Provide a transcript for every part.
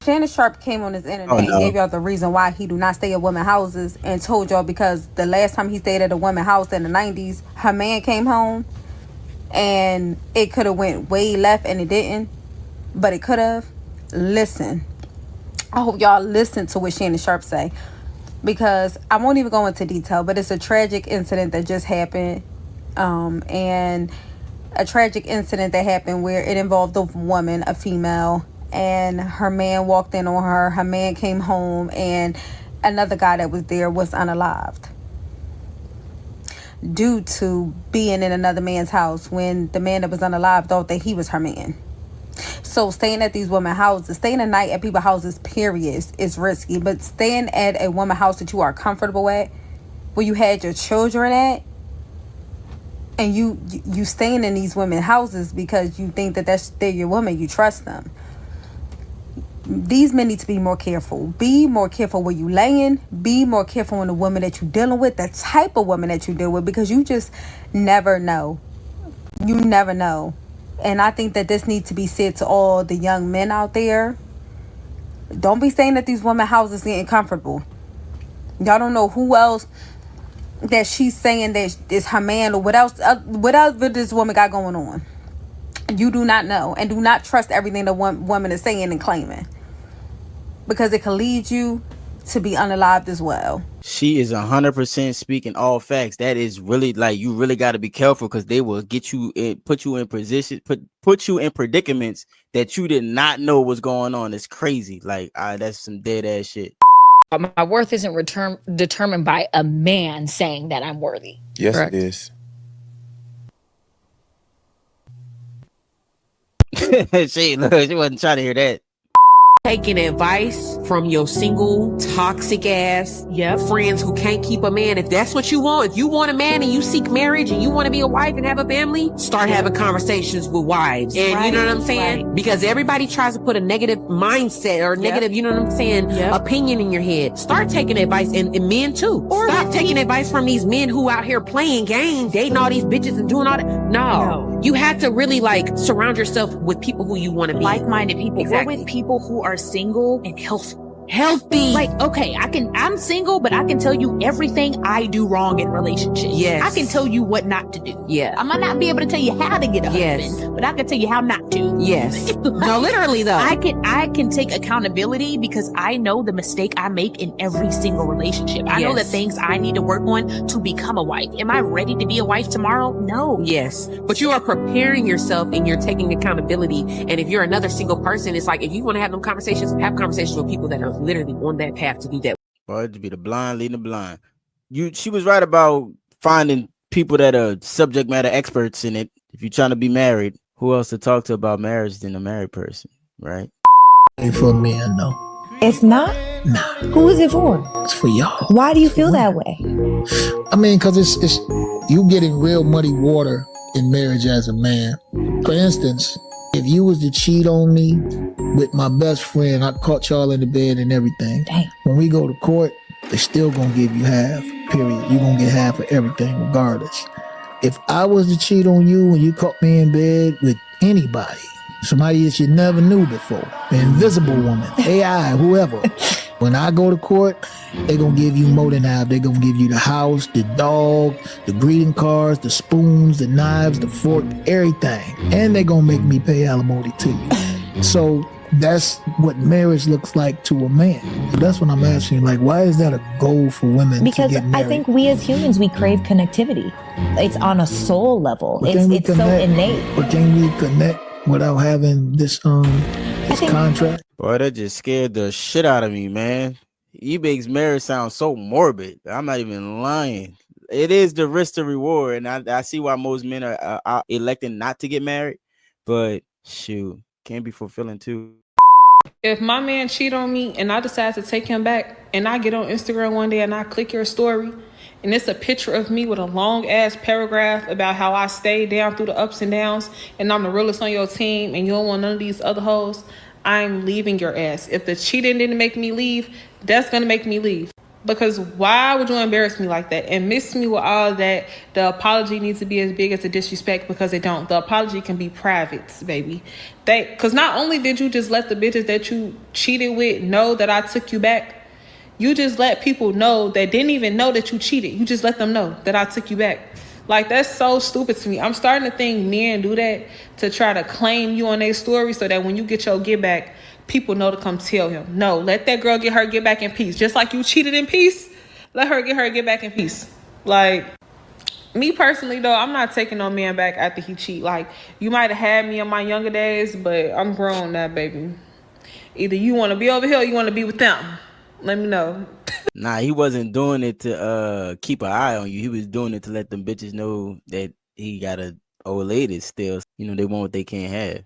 Shannon Sharp came on his internet and gave y'all the reason why he do not stay at women's houses, and told y'all because the last time he stayed at a women's house in the 90s, her man came home and it could have went way left and it didn't, but it could have. Listen, I hope y'all listen to what Shannon Sharp say, because I won't even go into detail, but it's a tragic incident that just happened, and a tragic incident that happened where it involved a woman, a female, and her man walked in on her. Her man came home and another guy that was there was unalived due to being in another man's house when the man that was unalived thought that he was her man. So staying at these women's houses, staying a night at people's houses, period, is risky. But staying at a woman's house that you are comfortable at, where you had your children at, and you staying in these women's houses because you think that they're your woman, you trust them. These men need to be more careful. Be more careful where you laying. Be more careful on the woman that you're dealing with, the type of woman that you deal with, because you just never know. You never know. And I think that this needs to be said to all the young men out there. Don't be staying at these women's houses getting comfortable. Y'all don't know who else that she's saying that is her man, or whatever this woman got going on. You do not know, and do not trust everything the woman is saying and claiming, because it can lead you to be unalived as well. She is 100% speaking all facts. That is really, like, you really got to be careful, because they will get you in, put you in position, put you in predicaments that you did not know was going on. It's crazy. Like, that's some dead ass shit. My worth isn't determined by a man saying that I'm worthy. Yes, correct? It is. She wasn't trying to hear that. Taking advice from your single, toxic ass friends who can't keep a man. If that's what you want, if you want a man and you seek marriage and you want to be a wife and have a family, start having conversations with wives. And you know what I'm saying? Right. Because everybody tries to put a negative mindset or negative, you know what I'm saying, opinion in your head. Start taking advice, and men too. Or stop taking advice from these men who out here playing games, dating all these bitches and doing all that. No. You have to really surround yourself with people who you want to be. Like-minded people. Exactly. Or with people who are single and healthy. Like, okay, I'm single, but I can tell you everything I do wrong in relationships. Yes. I can tell you what not to do. Yeah. I might not be able to tell you how to get a husband, but I can tell you how not to. Yes. No, literally though. I can take accountability because I know the mistake I make in every single relationship. I know the things I need to work on to become a wife. Am I ready to be a wife tomorrow? No. Yes. But you are preparing yourself and you're taking accountability. And if you're another single person, it's like, if you want to have them conversations, have conversations with people that are literally on that path to do that. Or to be the blind leading the blind. She was right about finding people that are subject matter experts in it. If you're trying to be married, who else to talk to about marriage than a married person, right? Ain't for men, no. It's not? Nah. Who is it for? It's for y'all. Why do you feel that way? I mean, because it's you getting real muddy water in marriage as a man. For instance, if you was to cheat on me with my best friend, I caught y'all in the bed and everything. Dang. When we go to court, they still gonna give you half, period. You're gonna get half of everything regardless. If I was to cheat on you and you caught me in bed with anybody, somebody that you never knew before, the invisible woman, AI, whoever, when I go to court, they gonna give you more than half. They gonna give you the house, the dog, the greeting cards, the spoons, the knives, the fork, everything. And they gonna make me pay alimony to you. So that's what marriage looks like to a man. So that's what I'm asking. Like, why is that a goal for women because to get married? I think we as humans, we crave connectivity. It's on a soul level. It's so innate. But can we connect without having this contract? Boy, that just scared the shit out of me, man. He makes marriage sound so morbid. I'm not even lying. It is the risk to reward, and I see why most men are electing not to get married. But shoot, can be fulfilling too. If my man cheat on me and I decide to take him back, and I get on Instagram one day and I click your story, and it's a picture of me with a long ass paragraph about how I stayed down through the ups and downs, and I'm the realest on your team, and you don't want none of these other hoes, I'm leaving your ass. If the cheating didn't make me leave, that's gonna make me leave. Because why would you embarrass me like that and miss me with all of that? The apology needs to be as big as the disrespect, because it don't. The apology can be private, baby. Because not only did you just let the bitches that you cheated with know that I took you back, you just let people know that didn't even know that you cheated. You just let them know that I took you back. Like, that's so stupid to me. I'm starting to think men do that to try to claim you on their story so that when you get your get back, people know to come tell him. No, let that girl get her get back in peace. Just like you cheated in peace, let her get back in peace. Like, me personally, though, I'm not taking no man back after he cheat. Like, you might have had me in my younger days, but I'm grown now, baby. Either you want to be over here or you want to be with them. Let me know. Nah, he wasn't doing it to keep an eye on you. He was doing it to let them bitches know that he got a old lady still. You know, they want what they can't have.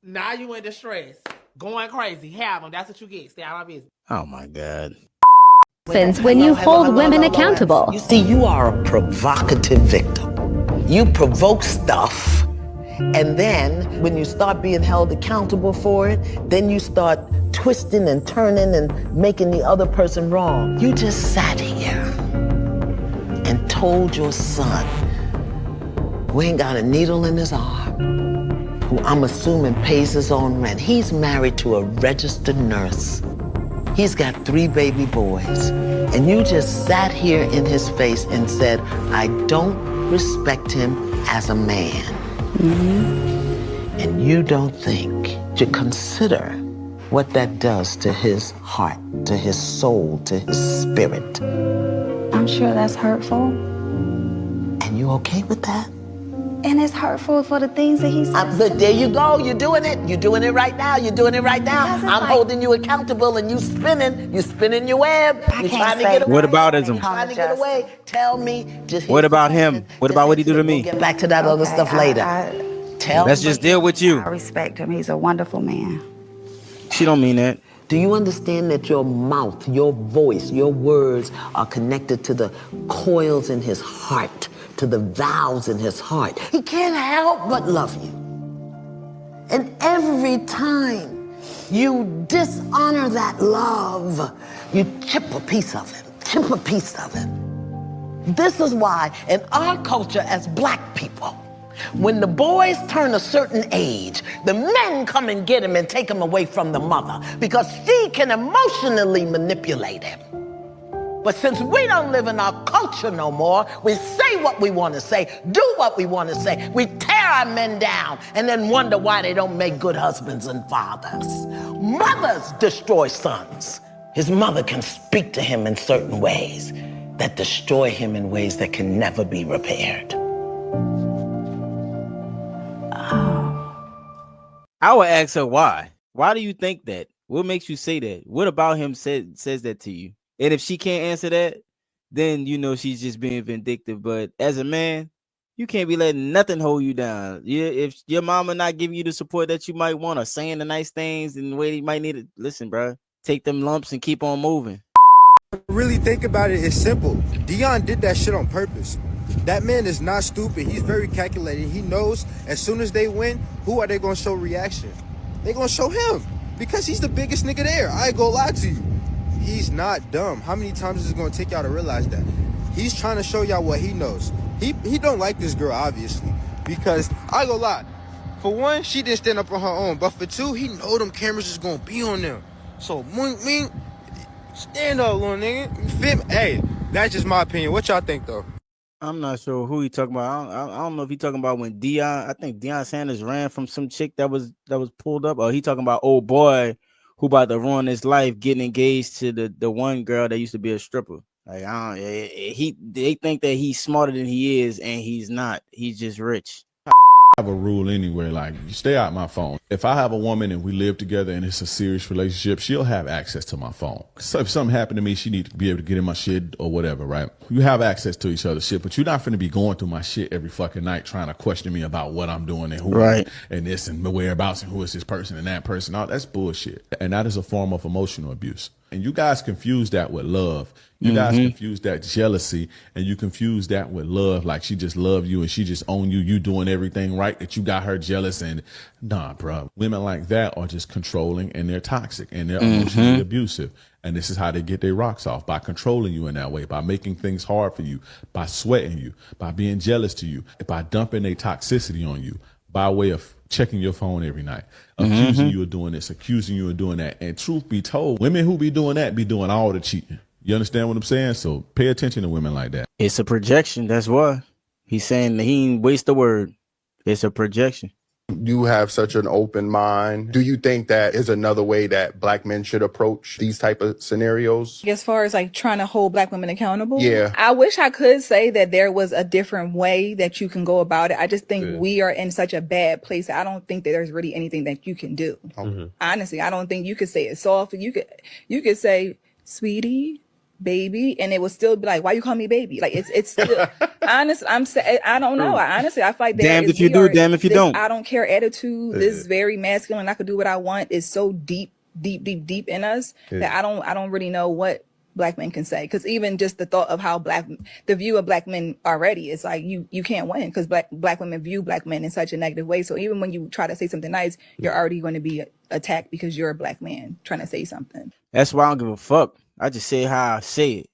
Now you in distress. Going crazy. Have them. That's what you get. Stay out of my business. Oh my God. Since when you hold women accountable. You see, you are a provocative victim. You provoke stuff, and then when you start being held accountable for it, then you start twisting and turning and making the other person wrong. You just sat here and told your son, who ain't got a needle in his arm, who I'm assuming pays his own rent. He's married to a registered nurse. He's got 3 baby boys. And you just sat here in his face and said, I don't respect him as a man. Mm-hmm. And you don't think to consider what that does to his heart, to his soul, to his spirit. I'm sure that's hurtful. And you okay with that? And it's hurtful for the things that he says. But there you go. You're doing it. You're doing it right now. You're doing it right now. I'm holding you accountable, and you spinning. You're spinning your web. You're trying to get away. What about him? Trying to get away. Tell me. What about him? What about what he do to me? We'll get back to that other stuff later. Let's just deal with you. I respect him. He's a wonderful man. She don't mean that. Do you understand that your mouth, your voice, your words are connected to the coils in his heart, to the valves in his heart? He can't help but love you. And every time you dishonor that love, you chip a piece of him, chip a piece of him. This is why in our culture as black people, when the boys turn a certain age, the men come and get him and take him away from the mother because she can emotionally manipulate him. But since we don't live in our culture no more, we say what we want to say, do what we want to say. We tear our men down and then wonder why they don't make good husbands and fathers. Mothers destroy sons. His mother can speak to him in certain ways that destroy him in ways that can never be repaired. I would ask her why. Why do you think that? What makes you say that? What about him says that to you? And if she can't answer that, then you know she's just being vindictive. But as a man, you can't be letting nothing hold you down. If your mama not giving you the support that you might want, or saying the nice things in the way you might need it, listen, bro, take them lumps and keep on moving. Really think about it, it's simple. Dion did that shit on purpose. That man is not stupid. He's very calculated. He knows as soon as they win, who are they going to show reaction? They're going to show him because he's the biggest nigga there. I ain't going to lie to you. He's not dumb. How many times is it going to take y'all to realize that? He's trying to show y'all what he knows. He don't like this girl, obviously, because I ain't gonna lie. For one, she didn't stand up on her own. But for two, he know them cameras is going to be on them. So, stand up, little nigga. You feel me? Hey, that's just my opinion. What y'all think, though? I'm not sure who he talking about. I don't know if he talking about when I think Deion Sanders ran from some chick that was pulled up, or he talking about old boy who about to ruin his life getting engaged to the one girl that used to be a stripper. Like they think that he's smarter than he is, and he's not. He's just rich. I have a rule anyway, like, you stay out my phone. If I have a woman and we live together and it's a serious relationship, she'll have access to my phone. So if something happened to me, she needs to be able to get in my shit or whatever, right? You have access to each other's shit, but you're not finna be going through my shit every fucking night trying to question me about what I'm doing and who right. and this and the whereabouts and who is this person and that person. All that's bullshit. And that is a form of emotional abuse. And you guys confuse that with love. You guys confuse that jealousy, and you confuse that with love. Like she just love you and she just own you. You doing everything right, that you got her jealous. And nah, bro. Women like that are just controlling, and they're toxic, and they're emotionally abusive. And this is how they get their rocks off, by controlling you in that way, by making things hard for you, by sweating you, by being jealous to you, by dumping their toxicity on you, by way of checking your phone every night, accusing you of doing this, accusing you of doing that. And truth be told, women who be doing that be doing all the cheating. You understand what I'm saying? So pay attention to women like that. It's a projection. That's why he's saying that he ain't waste the word. It's a projection. You have such an open mind. Do you think that is another way that black men should approach these type of scenarios? As far as like trying to hold black women accountable, yeah, I wish I could say that there was a different way that you can go about it. I just think we are in such a bad place. I don't think that there's really anything that you can do. Honestly, I don't think you could say it soft. You could say, sweetie, baby, and it would still be like, why you call me baby? Like it's still honest. I don't know. I feel like damned if you do, damn if you don't. I don't care attitude. This very masculine, I could do what I want, is so deep in us that I don't really know what black men can say. Because even just the thought of how the view of black men already, it's like you can't win, because black women view black men in such a negative way. So even when you try to say something nice, you're already going to be attacked because you're a black man trying to say something. That's why I don't give a fuck. I just say how I say it.